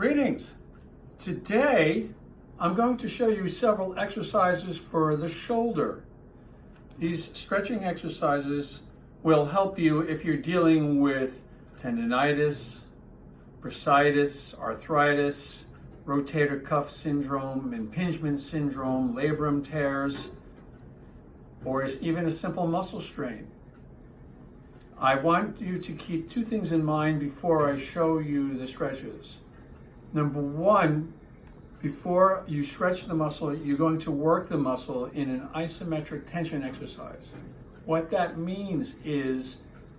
Greetings. Today, I'm going to show you several exercises for the shoulder. These stretching exercises will help you if you're dealing with tendonitis, bursitis, arthritis, rotator cuff syndrome, impingement syndrome, labrum tears, or even a simple muscle strain. I want you to keep two things in mind before I show you the stretches. Number one, before you stretch the muscle, you're going to work the muscle in an isometric tension exercise. What that means is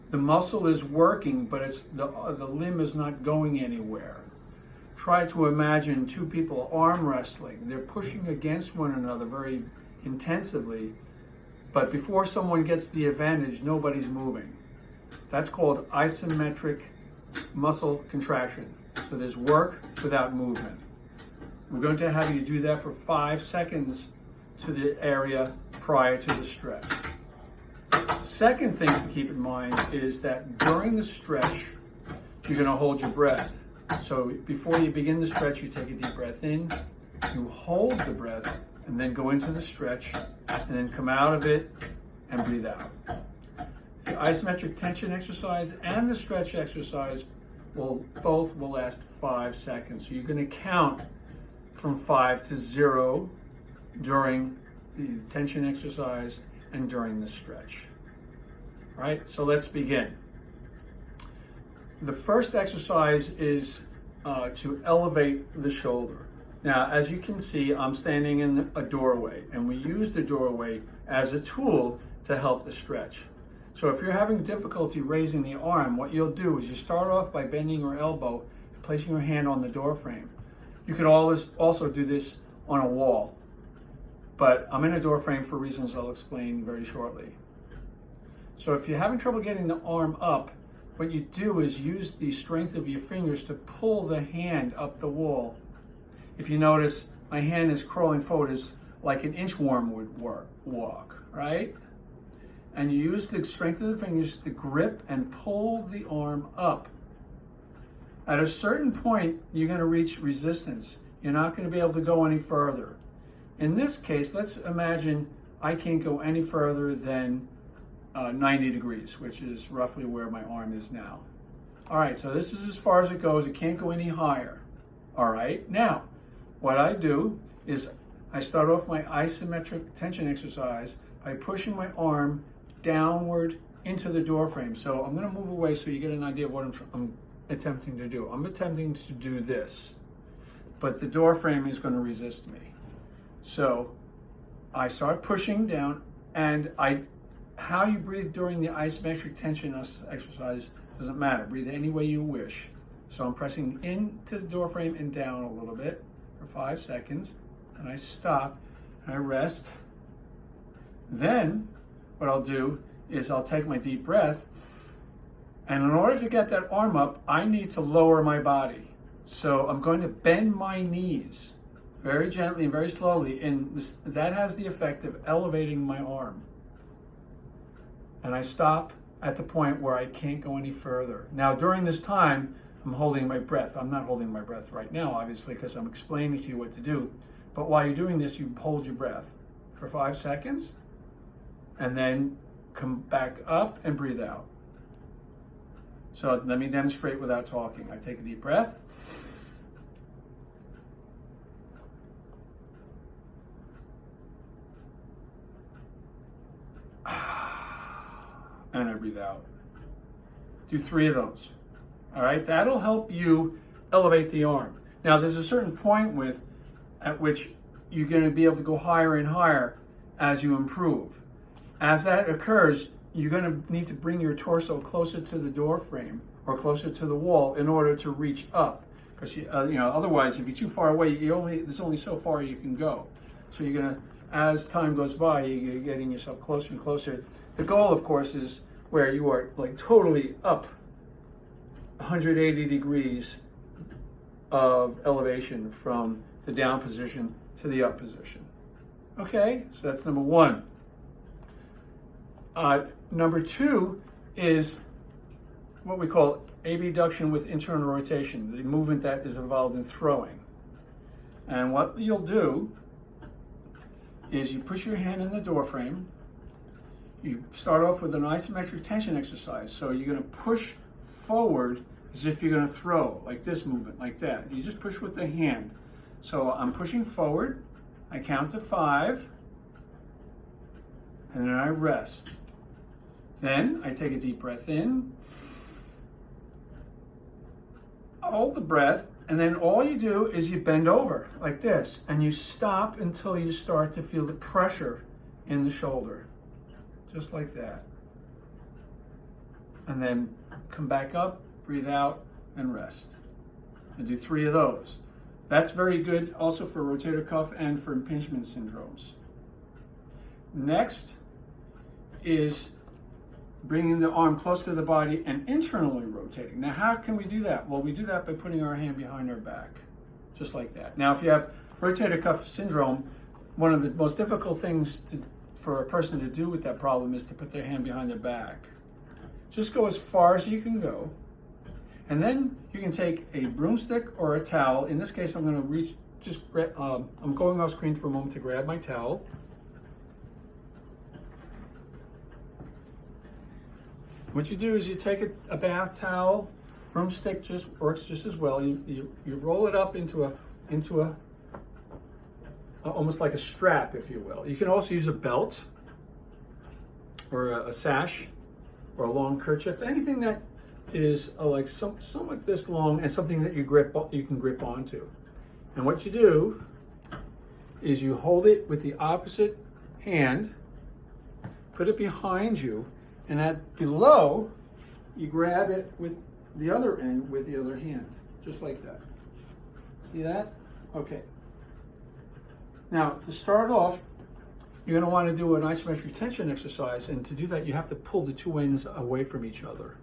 the muscle is working, but the limb is not going anywhere. Try to imagine two people arm wrestling. They're pushing against one another very intensively, but before someone gets the advantage, nobody's moving. That's called isometric muscle contraction. So there's work without movement. We're going to have you do that for 5 seconds to the area prior to the stretch. Second thing to keep in mind is that during the stretch, you're going to hold your breath. So before you begin the stretch, you take a deep breath in, you hold the breath, and then go into the stretch, and then come out of it and breathe out. The isometric tension exercise and the stretch exercise both will last 5 seconds. So you're going to count from 5 to 0 during the tension exercise and during the stretch. All right, so let's begin. The first exercise is to elevate the shoulder. Now, as you can see, I'm standing in a doorway, and we use the doorway as a tool to help the stretch. So if you're having difficulty raising the arm, what you'll do is you start off by bending your elbow, placing your hand on the door frame. You could always also do this on a wall, but I'm in a door frame for reasons I'll explain very shortly. So if you're having trouble getting the arm up, what you do is use the strength of your fingers to pull the hand up the wall. If you notice, my hand is crawling forward as like an inchworm would walk, right? And you use the strength of the fingers to grip and pull the arm up. At a certain point, you're going to reach resistance. You're not going to be able to go any further. In this case, let's imagine I can't go any further than 90 degrees, which is roughly where my arm is now. All right, so this is as far as it goes. It can't go any higher. All right, now, what I do is I start off my isometric tension exercise by pushing my arm downward into the door frame. So I'm going to move away so you get an idea of what I'm attempting to do. I'm attempting to do this, but the door frame is going to resist me. So I start pushing down, and how you breathe during the isometric tension exercise doesn't matter. Breathe any way you wish. So I'm pressing into the door frame and down a little bit for 5 seconds, and I stop and I rest. Then what I'll do is I'll take my deep breath, and in order to get that arm up, I need to lower my body. So I'm going to bend my knees very gently and very slowly, and that has the effect of elevating my arm. And I stop at the point where I can't go any further. Now, during this time, I'm holding my breath. I'm not holding my breath right now, obviously, because I'm explaining to you what to do. But while you're doing this, you hold your breath for 5 seconds, and then come back up and breathe out. So let me demonstrate without talking. I take a deep breath. And I breathe out. Do 3 of those. All right, that'll help you elevate the arm. Now, there's a certain point at which you're going to be able to go higher and higher as you improve. As that occurs, you're going to need to bring your torso closer to the door frame or closer to the wall in order to reach up. Because otherwise, if you're too far away, there's only so far you can go. So you're going to, as time goes by, you're getting yourself closer and closer. The goal, of course, is where you are like totally up 180 degrees of elevation from the down position to the up position. Okay, so that's number one. Number two is what we call abduction with internal rotation, the movement that is involved in throwing. And what you'll do is you push your hand in the door frame. You start off with an isometric tension exercise. So you're going to push forward as if you're going to throw, like this movement, like that. You just push with the hand. So I'm pushing forward. I count to 5, and then I rest. Then I take a deep breath in, hold the breath, and then all you do is you bend over like this, and you stop until you start to feel the pressure in the shoulder, just like that. And then come back up, breathe out, and rest. And do 3 of those. That's very good also for rotator cuff and for impingement syndromes. Next is bringing the arm close to the body and internally rotating. Now, how can we do that? Well, we do that by putting our hand behind our back, just like that. Now, if you have rotator cuff syndrome, one of the most difficult things for a person to do with that problem is to put their hand behind their back. Just go as far as you can go. And then you can take a broomstick or a towel. In this case, I'm going to reach, I'm going off screen for a moment to grab my towel. What you do is you take a bath towel, broomstick just works just as well. You roll it up into a almost like a strap, if you will. You can also use a belt or a sash or a long kerchief, anything that is like somewhat this long and something that you can grip onto. And what you do is you hold it with the opposite hand, put it behind you, and at below, you grab it with the other end with the other hand, just like that. See that? Okay. Now, to start off, you're going to want to do an isometric tension exercise, and to do that, you have to pull the 2 ends away from each other,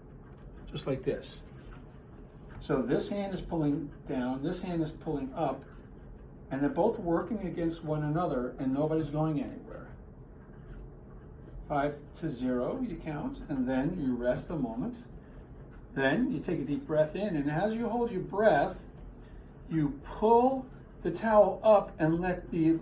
just like this. So this hand is pulling down, this hand is pulling up, and they're both working against one another, and nobody's going anywhere. 5 to 0, you count, and then you rest a moment. Then you take a deep breath in, and as you hold your breath, you pull the towel up and let the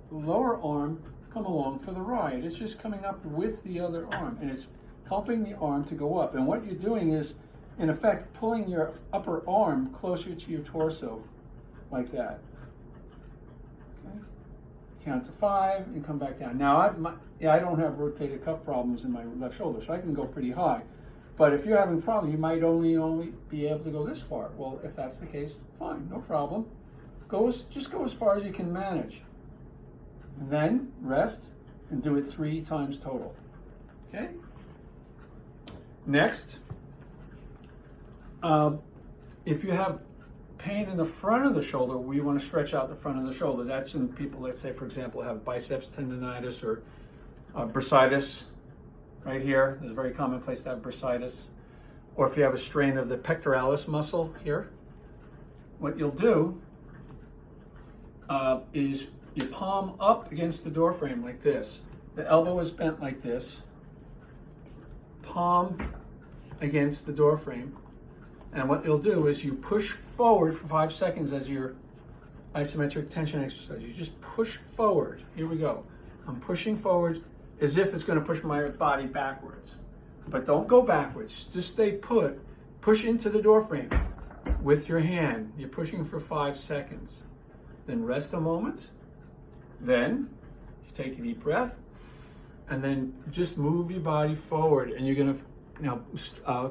lower arm come along for the ride. It's just coming up with the other arm, and it's helping the arm to go up. And what you're doing is, in effect, pulling your upper arm closer to your torso, like that. Okay. Count to 5 and come back down. Now, I don't have rotator cuff problems in my left shoulder, so I can go pretty high. But if you're having a problem, you might only be able to go this far. Well, if that's the case, fine, no problem. Just go as far as you can manage. Then rest and do it 3 times total. Okay? Next, if you have pain in the front of the shoulder, we want to stretch out the front of the shoulder. That's in people, let's say, for example, have biceps tendonitis or bursitis right here. It's a very common place to have bursitis. Or if you have a strain of the pectoralis muscle here, what you'll do is you palm up against the door frame like this. The elbow is bent like this. Palm against the door frame. And what you'll do is you push forward for 5 seconds as your isometric tension exercise. You just push forward. Here we go. I'm pushing forward as if it's going to push my body backwards. But don't go backwards. Just stay put. Push into the door frame with your hand. You're pushing for 5 seconds. Then rest a moment. Then you take a deep breath. And then just move your body forward. And you're going to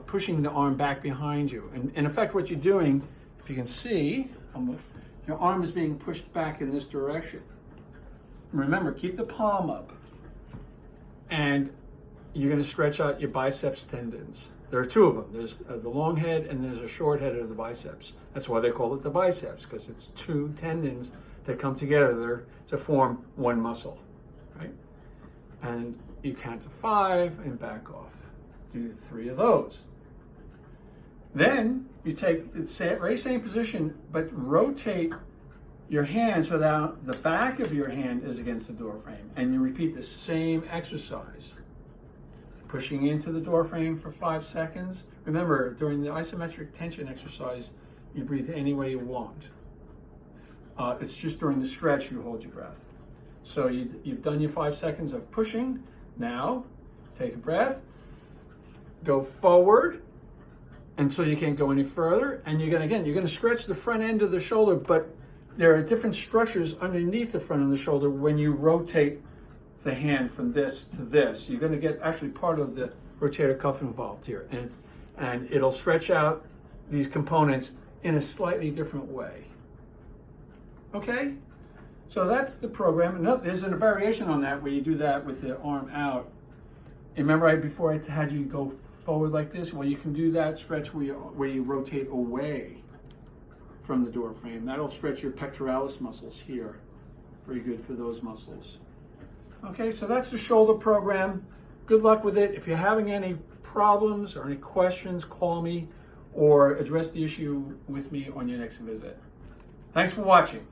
pushing the arm back behind you. And in effect, what you're doing, if you can see, your arm is being pushed back in this direction. Remember, keep the palm up. And you're going to stretch out your biceps tendons. There are 2 of them. There's the long head and there's a short head of the biceps. That's why they call it the biceps, because it's 2 tendons that come together to form one muscle, right? And you count to 5 and back off. Do 3 of those. Then you take the very same position, but rotate your hand so that the back of your hand is against the door frame, and you repeat the same exercise. pushing into the door frame for 5 seconds. Remember, during the isometric tension exercise, you breathe any way you want. It's just during the stretch you hold your breath. So you've done your 5 seconds of pushing. Now, take a breath, go forward until you can't go any further. And you're gonna stretch the front end of the shoulder, but there are different structures underneath the front of the shoulder when you rotate the hand from this to this. You're gonna get actually part of the rotator cuff involved here. And it'll stretch out these components in a slightly different way. Okay? So that's the program. And there's a variation on that where you do that with the arm out. And remember before I had you go forward like this? Well, you can do that stretch where you rotate away from the door frame. That'll stretch your pectoralis muscles here. Very good for those muscles. Okay, so that's the shoulder program. Good luck with it. If you're having any problems or any questions, call me or address the issue with me on your next visit. Thanks for watching.